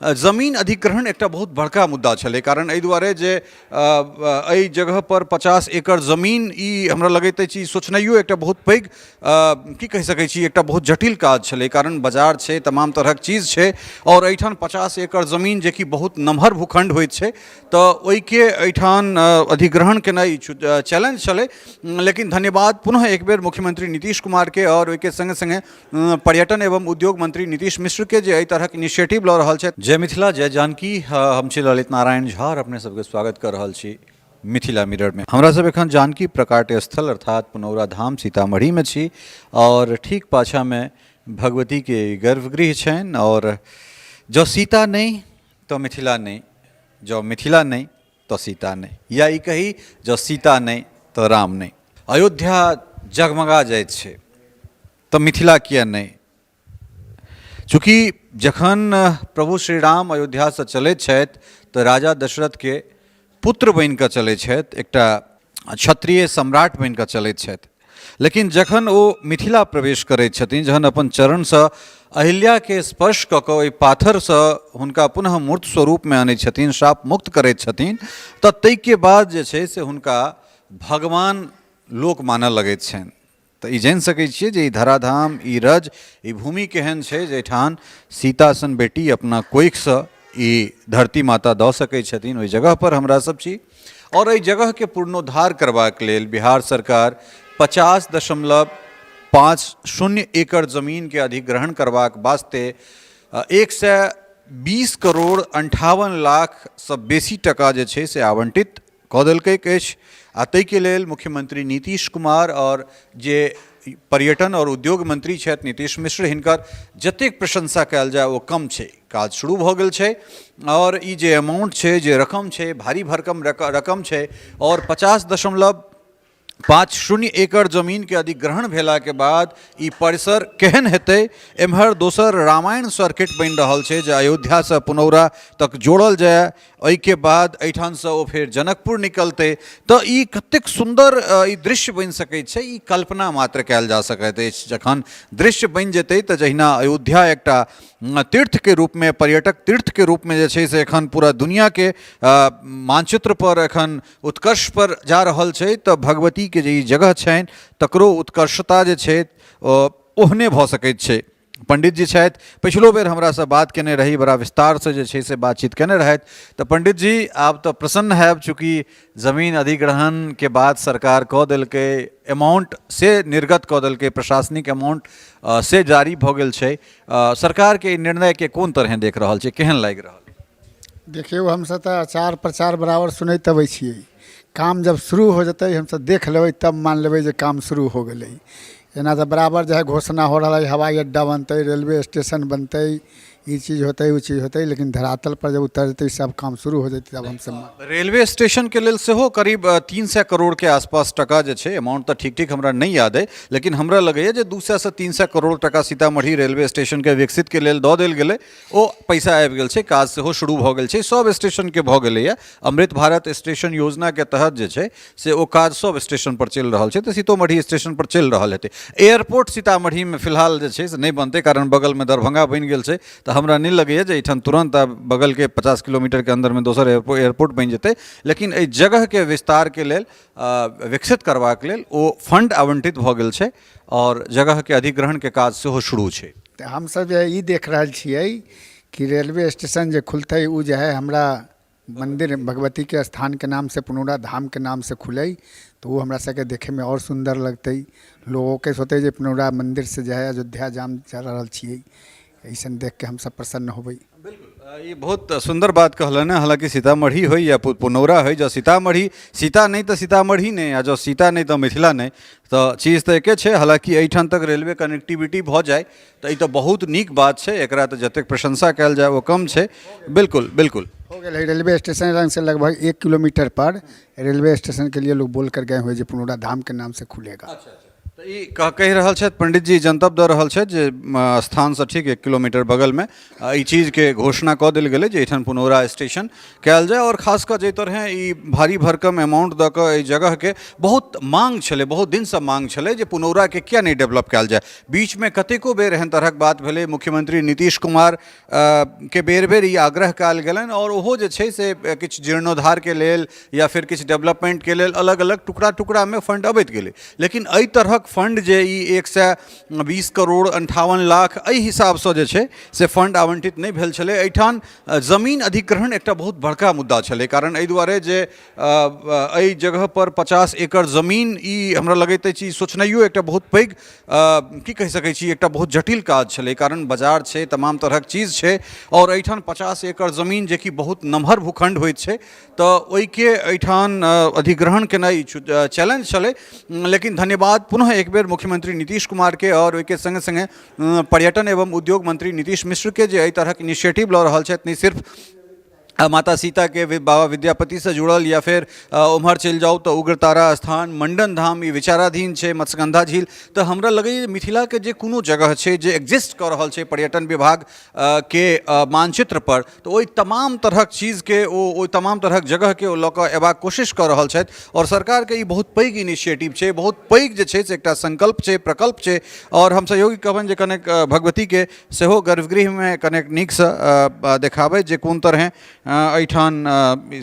जमीन अधिग्रहण एकटा बहुत बड़का मुद्दा छलै, कारण एहि दुआरे जे एहि जगह पर 50 एकड़ जमीन ई हमरा लगैत अछि सोचनाइयो एकटा बहुत पैघ की कहि सकै छी एकटा बहुत जटिल काज छलै, कारण बाजार छै, तमाम तरहक चीज छै और एहिठाम 50 एकड़ जमीन जे कि बहुत नमहर भूखंड होइत छै तऽ ओहिके एहिठाम अधिग्रहण केनाइ चैलेंज छलै। लेकिन धन्यवाद पुनः एक बेर मुख्यमंत्री नीतीश कुमार के और ओहिके संगे संगे पर्यटन एवं उद्योग मंत्री नीतीश मिश्र के जे एहि तरहक इनिशिएटिव लऽ रहल छथि। जय मिथिला, जय जानकी। हम छी ललित नारायण झा और अपने सबके स्वागत कर रहल छी मिथिला मिरर में। हमरा सब एखन जानकी प्रकाट्य स्थल अर्थात पुनौरा धाम सीतामढ़ी में छी और ठीक पाछा में भगवती के गर्भगृह छनि और जो सीता नहीं तो मिथिला नहीं, जो मिथिला नहीं तो सीता नहीं, या ई कही जो सीता नहीं तो राम नहीं। अयोध्या जगमगा जाइत छै तो मिथिला किया नहीं? चूँकि जखन प्रभु श्री राम अयोध्या से चलैत छथि तऽ राजा दशरथ के पुत्र बनि कऽ चलैत छथि, एकटा क्षत्रिय सम्राट बनि कऽ चलैत छथि। लेकिन जखन ओ मिथिला प्रवेश करैत छथिन, जखन अपन चरणसँ अहिल्या के स्पर्श कऽ कऽ ओहि पाथरसँ हुनका पुनः मूर्त स्वरूपमे आनैत छथिन, श्राप मुक्त करैत छथिन, तऽ ताहिके बाद जे छै से हुनका भगवान लोक मानऽ लगैत छनि। तो ई जानि सकै छियै जे ई धराधाम, ई रज, ई भूमि केहन छै जैठान सीता सन बेटी अपना कोखिसँ ई धरती माता दऽ सकै छथिन। ओहि जगह पर हमरा सब छी और एहि जगह के पुनरुद्धार करबाक लेल बिहार सरकार 50.50 एकड़ जमीन के अधिग्रहण करबाक वास्ते 120 करोड़ 58 लाख सँ बेसी टका जे छै से आवंटित कऽ देलकै अछि। आ ताहिके लेल मुख्यमंत्री नीतीश कुमार और जे पर्यटन और उद्योग मंत्री छथि नीतीश मिश्र, हिनकर जतेक प्रशंसा कयल जाय ओ कम छै। काज शुरू भऽ गेल छै और ई जे अमाउंट छै, जे रकम छै, भारी भरकम रकम छै और 50.50 एकड़ जमीन के अधिग्रहण भेला के बाद ई परिसर केहन हेतै। एम्हर दोसर रामायण सर्किट बनि रहल छै जे अयोध्या से पुनौरा तक जोड़ल जाय, ओहिके बाद एहिठाम से ओ फेर जनकपुर निकलतै, तऽ ई कतेक सुन्दर ई दृश्य बनि सकैत छै, ई कल्पना मात्र कयल जा सकैत अछि। जखन दृश्य बनि जेतै तऽ जहिना अयोध्या एकटा तीर्थ के रूप में, पर्यटक तीर्थ के रूप में जे छै से एखन पूरा दुनिया के मानचित्र पर एखन उत्कर्ष पर जा रहल छै, तऽ भगवती के जे ई जगह छनि तकरो उत्कर्षता जे छै ओहने भऽ सकैत छै। पंडित जी छथि, पिछलो बेर हमरा से बात केने रही, बड़ा विस्तार से जे छै से बातचीत केने रहथि। तऽ पंडित जी आब तऽ प्रसन्न हैब, चूँकि जमीन अधिग्रहण के बाद सरकार कऽ देलकै, अमाउंट से निर्गत कऽ देलकै, प्रशासनिक अमाउंट से जारी भऽ गेल छै। सरकार के निर्णय के कोन तरह देख रहल छै, केहन लागि रहल? देखियौ, हमसब तऽ आचार प्रचार बराबर सुनैत अबै छियै। काम जब शुरू हो जेतै हमसब देख लेबै तब मान लेबै जे काम शुरू हो गेलै। एना तऽ बराबर जो है घोषणा हो रहा है, हवाई अड्डा बनतै, रेलवे स्टेशन बनतै, ये चीज़ होतै, वो चीज़ होतै, लेकिन धरातल पर जब उतरतै सब काम शुरू हो जेतै तब हमसब। रेलवे स्टेशन के लेल सेहो करीब 300 करोड़ के आसपास टका जे छै, अमाउंट तऽ ठीक हमरा नहीं याद है, लेकिन हमरा लगैए जे 200 से 300 करोड़ टका सीतामढ़ी रेलवे स्टेशन के विकसित के लेल दऽ देल गेलै। ओ पैसा आबि गेल छै, काज सेहो शुरू भऽ गेल छै, सब स्टेशन के भऽ गेलैए। अमृत भारत स्टेशन योजना के तहत जे छै से ओ काज सब स्टेशन पर चलि रहल छै, तऽ सीतामढ़ी स्टेशन पर चलि रहल हेतै। एयरपोर्ट सीतामढ़ी में फिलहाल जे छै से नहीं बनतै, कारण बगल में दरभंगा बनि गेल छै, तऽ हमरा नहीं लगैए जे एहिठाम तुरंत बगल के 50 किलोमीटर के अंदर में दोसर एयरपोर्ट बनि जेतै। लेकिन एहि जगह के विस्तार के लेल, विकसित करबाक लेल ओ फंड आवंटित भऽ गेल छै और जगह के अधिग्रहण के काज सेहो शुरू छै। तऽ हमसब जे ई देख रहल छियै कि रेलवे स्टेशन जे खुलतै उ जे है हमरा मंदिर भगवती के स्थान के नाम से, पुनौरा धाम के नाम से खुलै, तो वो हमरा सबके देखे में और सुंदर लगतै। लोगों के सोते जे पुनौरा मंदिर से जो है अयोध्या जाम जा रहल छियै, ऐसन देख के हम सब प्रसन्न होबै। बिल्कुल, ये बहुत सुंदर बात कहलन है। हालांकि सीतामढ़ी हो या पुनौरा हो, जो सीतामढ़ी, सीता नहीं तो सीतामढ़ी नहीं, आ जो सीता नहीं तो मिथिला नहीं, तो चीज़ तो एके छै। हालांकि एहिठाम तक रेलवे कनेक्टिविटी भऽ जाए तो ई तो बहुत नीक बात छै, एकरा तो जतेक प्रशंसा कयल जाए वो कम छै। बिल्कुल बिल्कुल हो गया। रेलवे स्टेशन रंग से लगभग 1 किलोमीटर पर रेलवे स्टेशन के लिए लोग बोल कर गए हुए जो पुनौरा धाम के नाम से खुलेगा। अच्छा। तो ई कहि रहल छथि पंडित जी जनतब दऽ रहल छथि जे स्थान से ठीक 1 किलोमीटर बगल में ई चीज के घोषणा कऽ देल गेलै जे एहिठाम पुनौरा स्टेशन कयल जाय और खास कऽ जे तरहे ई भारी भरकम अमाउंट दऽ कऽ एहि जगह के बहुत मांग छलै, बहुत दिन से मांग छलै जे पुनौरा के किया नहीं डेवलप कयल जाय। बीच में कतेको बेर एहन तरहक बात भेलै, मुख्यमंत्री नीतीश कुमार के बेर बेर ई आग्रह कयल गेलनि और ओहो जे छै से किछु जीर्णोद्धार के लेल या फिर किछु डेवलपमेंट के लेल अलग अलग टुकड़ा टुकड़ा में फंड अबैत गेलै, लेकिन एहि तरहक फंड जे ई 120 करोड़ 58 लाख एहि हिसाब से जे छै से फंड आवंटित नहीं भेल छलै। एहिठाम जमीन अधिग्रहण एकटा बहुत बड़का मुद्दा छलै, कारण एहि दुआरे जे एहि जगह पर 50 एकड़ जमीन ई हमरा लगैत अछि सोचनाइयो एकटा बहुत पैघ की कहि सकै छी एकटा बहुत जटिल काज छलै, कारण बाजार छै, तमाम तरहक चीज छै और एहिठाम 50 एकड़ जमीन जे कि बहुत नमहर भूखंड होइत छै तऽ ओहिके एहिठाम अधिग्रहण केनाइ चैलेंज छलै। लेकिन धन्यवाद पुनः एक बेर मुख्यमंत्री नीतीश कुमार के और ओहिके संगे संगे पर्यटन एवं उद्योग मंत्री नीतीश मिश्र के जे एहि तरहक इनिशिएटिव लऽ रहल छथि, नहीं सिर्फ माता सीता के बाबा विद्यापति से जुड़ल या फिर उम्हर चल जाओ तो उग्रतारा स्थान, मंडन धाम ई विचाराधीन है, मत्स्यगंधा झील, तो हमरा लगे मिथिला के जे कोनो जगह है जे एग्जिस्ट कर रहल है पर्यटन विभाग के मानचित्र पर, तो ओई तमाम तरहक चीज के ओ तमाम तरहक जगह के ओ लऽ कऽ एबाक कोशिश कर रहल छथि और सरकार के ई बहुत पैघ इनिशिएटिव है, बहुत पैघ जे छै से एकटा संकल्प है, प्रकल्प है। और हम सहयोगी कहबनि जे कनेक भगवती के सेहो गर्भगृह में कनेक नीक से देखाबै जे कोन तरह एहिठाम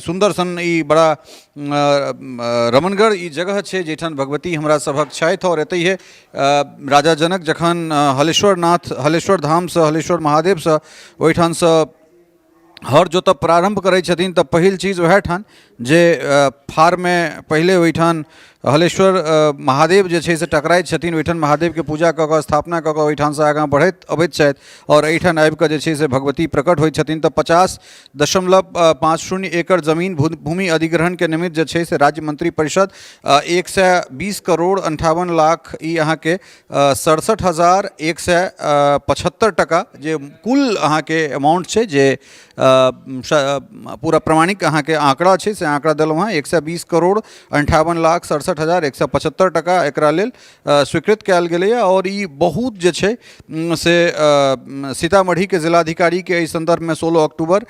सुंदर सन ई बड़ा रमनगढ़ ई जगह छै जेठान भगवती हमरा सभक छथि और एतहिए राजा जनक जखन हलेश्वर धाम से हलेश्वर महादेव से ओहिठाम से हर जोतब प्रारंभ करै छथिन तऽ पहिल चीज वएह ठान जे फार में पहले ओहिठाम हलेश्वर महादेव जे छै से टकराइत छथिन, ओहिठाम महादेव के पूजा कऽ कऽ स्थापना कऽ कऽ ओहिठाम से आगाँ बढ़ैत अबैत छथि और एहिठाम आबि कऽ जे छै से भगवती प्रकट होइत छथिन। तऽ 50.50 एकड़ जमीन भूमि अधिग्रहण के निमित्त जे छै से राज्य मंत्री परिषद 120 करोड़ 58 लाख ई अहाँ के 67,175 टका जे कुल अहाँ के अमाउंट छै जे पूरा प्रमाणिक अहाँ के आंकड़ा छै से आंकड़ा देलहुँ हँ 120 करोड़ 58 लाख 67,175 टका एकरा लेल स्वीकृत कयल गेलैए और ई बहुत जे छै से सीतामढ़ी के जिलाधिकारी के एहि संदर्भ में 16 अक्टूबर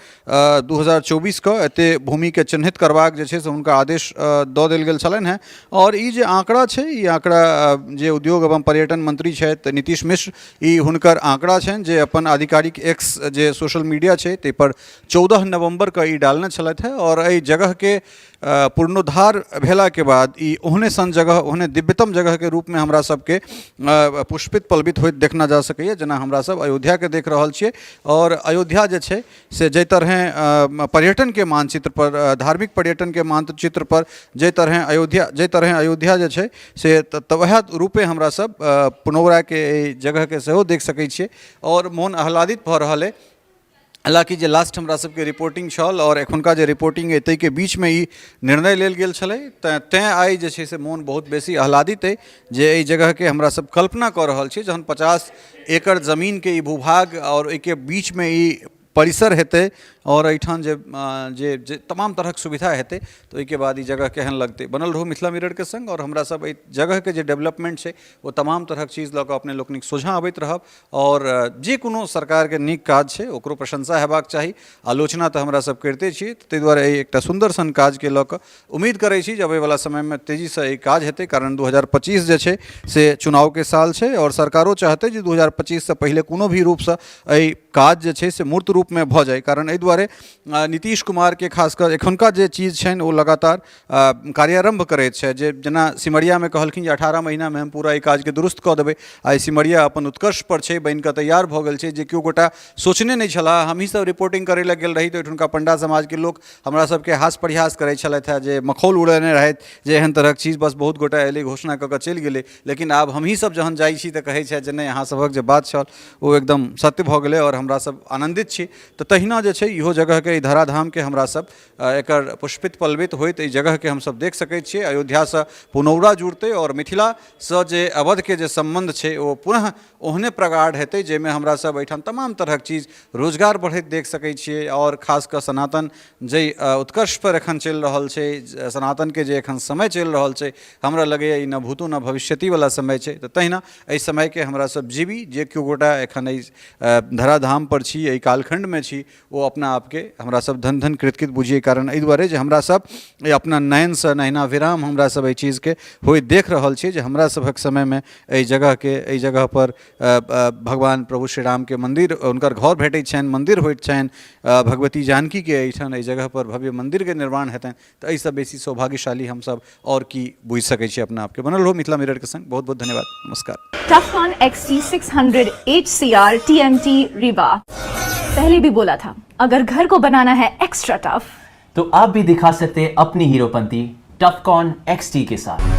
2024 के एते भूमि के चिन्हित करबाक जे छै से हुनका आदेश दऽ देल गेल छलनि हैं। और ई जे आंकड़ा छै ई आंकड़ा जे उद्योग एवं पर्यटन मंत्री छथि नीतीश मिश्र ई हुनकर आंकड़ा छनि जे अपन आधिकारिक एक्स जे सोशल मीडिया छै ताहि पर 14 नवंबर के ई डालने छलथि है और एहि जगह के पूर्णोद्धार भेला के बाद ई ओहने सन जगह ओहने दिव्यतम जगह के रूप में हमरा सबके पुष्पित पल्बित होइत देखना जा सकैए, जेना हमरा सब अयोध्या के देख रहल छियै। और अयोध्या जे छै से जाहि तरह पर्यटन के मानचित्र पर धार्मिक पर्यटन के मानचित्र पर जाहि तरह अयोध्या जे छै से वएह रूपे हमरा सब पुनौरा के जगह के सेहो देख सकै छियै और मोन आह्लादित भऽ रहल है। हालांकि जे लास्ट हमरा सबके रिपोर्टिंग छल और एखुनका जे रिपोर्टिंग एतै के बीच में ई निर्णय लेल गेल छलै तेँ आइ जे छै से मोन बहुत बेसी आह्लादित अइ जे एहि जगह के हमरा सब कल्पना कऽ रहल छी जहन 50 एकड़ जमीन के ई भूभाग और एहिके बीच में ई परिसर हेतै और एहिठाम जे तमाम तरहक सुविधा हेतै तो ओहिके बाद ई जगह केहन लगतै। बनल रहू मिथिला मिरर के संग और हमरा सब एहि जगह के जे डेवलपमेंट छै वो तमाम तरहक चीज लऽ कऽ अपने लोकनिक सोझाँ अबैत रहब और जे कोनो सरकार के नीक काज छै ओकरो प्रशंसा हेबाक चाही, आलोचना तऽ हमरा सब करिते छी, ताहि दुआरे एहि एकटा सुंदर सन काज के लऽ कऽ उम्मीद करै छी जे अबैवला समय में तेजी से ई काज हेतै, कारण 2025 जे छै से चुनाव के साल छै और सरकारो चाहतै जे 2025 से पहले कोनो भी रूप से एहि काज जे छै से मूर्त रूप में भऽ जाए, कारण एहि दुआरे नीतीश कुमार के खासकर एखुनका जे चीज छनि ओ लगातार कार्यारंभ करैत छै, जे जेना सिमरिया में कहलखिन जे 18 महीना में हम पूरा ई काज के दुरुस्त कऽ देबै। आइ सिमरिया अपन उत्कर्ष पर छै, बनि कऽ तैयार भऽ गेल छै, जे केओ गोटा सोचने नहि छलाह। हमही सब रिपोर्टिंग करै लए गेल रही तऽ ओहिठुनका पंडा समाज के लोक हमरा सबके हास परिहास करै छलथि हैं जे मखौल उड़ेने रहथि जे एहन तरहक चीज बस बहुत गोटा एलै घोषणा कऽ कऽ चलि गेलै, लेकिन आब हमही सब जहन जाइ छी तऽ कहै छै जे नहि अहाँ सभक जे बात छल ओ एकदम सत्य भऽ गेलै और हमरा सब आनंदित छी तो तहिना जे छै इहो जगह के धराधाम के हमरा सब एकर पुष्पित पल्वित होइत एहि जगह के हम सब देख सकै छियै। अयोध्या से पुनौरा जुड़तै और मिथिला से जे अवध के जे संबंध छै ओ पुनः ओहने प्रगाढ़ हेतै जाहिमे हमरा सब एहिठाम तमाम तरहक चीज रोजगार बढ़ैत देख सकै छियै। और खास कऽ सनातन जे उत्कर्ष पर एखन चलि रहल छै, सनातन के जे एखन समय चलि रहल छै, हमरा लगैए ई न भूतो न भविष्यति वाला समय छै। तऽ तहिना एहि समय के हमरा सब जीवी, जे केओ गोटा एखन एहि धराधाम पर छी, एहि कालखंड में छी, ओ अपना आपके हमरा सब धन धन कृतकृत बुझिए। कारण एहि दुआरे जे हमरा सब अपना नयन से नैना विराम हमरा सब एहि चीज के होय देख रहल छी जे हमरा सबक समय में एहि जगह पर भगवान प्रभु श्री राम के मंदिर, उनकर घर भेटै छनि, मंदिर होइत छनि, भगवती जानकी के एहिठाम एहि जगह पर भव्य मंदिर के निर्माण हेतनि। तऽ एहिसँ बेसी सौभाग्यशाली हम सब और की बुझि सकै छी अपना आपके। बनल हो मिथिला मिरर के संग। बहुत बहुत धन्यवाद। नमस्कार। टफकॉन XT 600 HCR TMT रीवा। पहले भी बोला था, अगर घर को बनाना है एक्स्ट्रा टफ तो आप भी दिखा सकते हैं अपनी हीरोपंती टफकॉन XT के साथ।